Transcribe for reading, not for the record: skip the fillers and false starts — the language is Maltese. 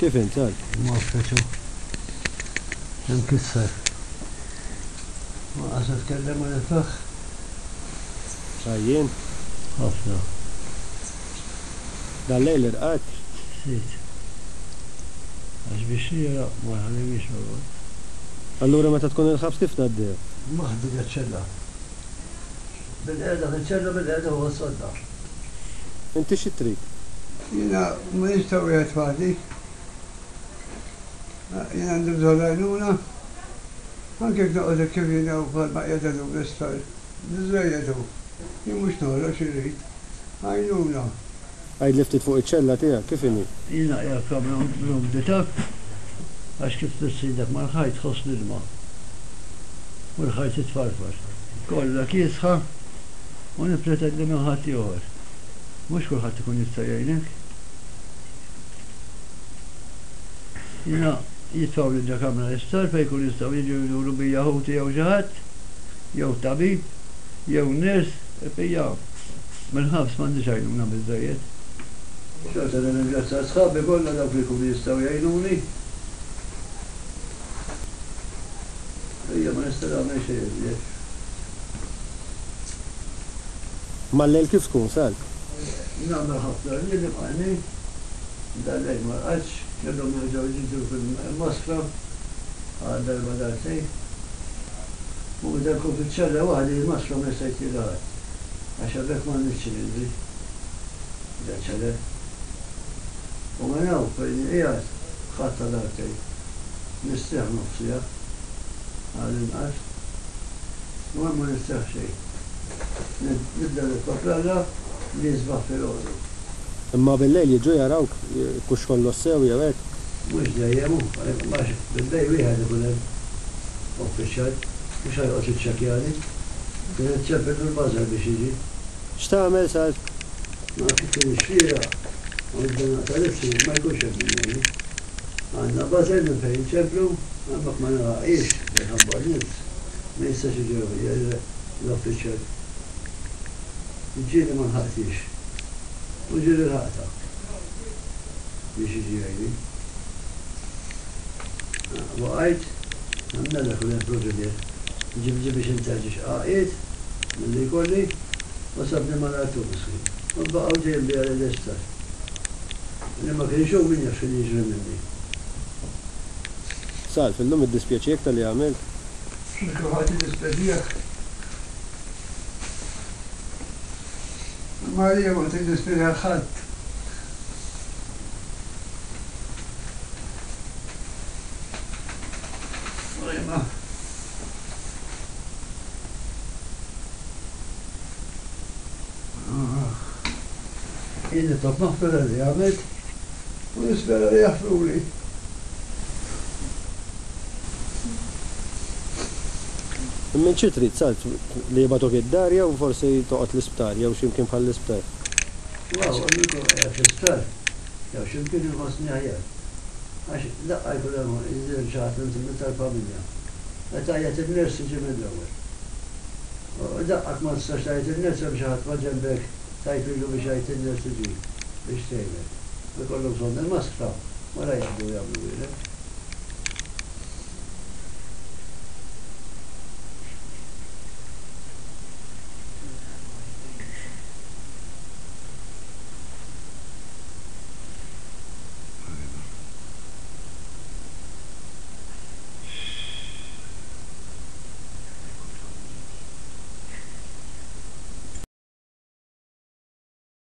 Kif int għal? Mafkaċu. Nkisser. Ma għasa tkellem għal il-faħ. Għajjen? Ħafna. Dal-lejl irqat? Sit. Għax biex jira, ma ħallimiex ma. Allura meta tkun il-ħabs kif tgħaddiha? Maħdi ċella. Bil-qeda bil-ċella bil-qeda huwa sodda. Inti xi trid? Jina ma nistaw jgħat fadi. Jina għandu bżolajnuna. Anke knoqda kif jina u ma jgħadu bl-istar. Nizrejjadu. Jien mux noħra xirrit. Għajnuna. Għajd liftit fuq iċ-ċella tiegħek, kif inhi? Jina jgħakam l-umditak. Għax kif t-sidek ma l-ħajt tħoss l-ilma. U l-ħajt t-tfarfar. Kolla kiesħa u nipretendi minn ħadd ieħor. Mhux kulħadd ikun jista' jgħinek. Jina jitfaw li ġakamra l-istar fej kun jistgħu jiġu jduru bija ħuti jew xi ħadd, jew tabib, jew ners, epija. Mill-ħabs m'għandix għajnuna biżżejjed. Xorta n-ringrazzja sħabi kollha dawk li jkunu jistgħu jgħinuni. Ejja ma nista' nagħmel xejn. Mal-lejl kif tkun sal? Nagħmel ħafna li nibqani. Dal-lejl ma rqadx, kellhom jerġgħu jiġu fil-maskra għal darba darbtejn. U dalkom fiċ-ċella waħdi l-maskra ma jista' jtiraħ. Għax hekk m'għandniex ċilindri. Ċella. U ma naw fejn qiegħed ħadd darbtejn. Nistieħ nofsija għal-inqas. U ma nistieħ xejn. Nibda l-kopralla li jisbaħ fil-ħodu. Imma bil-lejl jiġu jarawk kux kollu sew jew hekk. Mhux dejjem, għax bil-lejl wieħed ikun hemm uffiċjal, mhux ħajqgħod iċċekkjani. Kien iċċeppel il-bażar biex jiġi. X'tagħmel sal? Ma kif kien ix-xira, għandna tal-ifsi ma jkunx hemm minni. Għandna bażar minn fejn ċepplu, għamak ma naqgħix minħabba nies. Ma jistax jiġu l-uffiċjal. Ġieli ma nħaqtix. U ġieli l-ħaqta. Biex jiġi għajni. Waqajt, għamnalla kull proġedier. Ġibġi biex intaġiġ għaqiet, mill-li kolli, u sabni ma l-autobus. U baqaw ġejn bi għal l-istar. Li ma kien xew min jaf jiġri minni. Sal, fil-lum id-dispjaċijek tal-li għamilt? Nikruħati l-ispedijak. Marija ma t-dispedijak ħadd. Jien top maħfera li għamilt, U nispera li jaħfruli. Minn xi trid sal li jibgħatuk id-dar jew forsi toqgħod l-isptar jew x'imkien bħal l-isptar. Wow, għalliku għax l-isptar, jew ximkien il-ħosni ħajjar. Għax laqqa jkun hemm iżir ċaħat intim tal-familja. Meta jgħid il-ners jiġi mill-ewwel. U daqqak ma tistax tgħid il-ners hemm xi ħadd ma ġembek tajtlu biex jgħid il-ners iġi biex tgħidlek. Ikollhom bżonn il-maskra, wara jaqbdu jagħmlu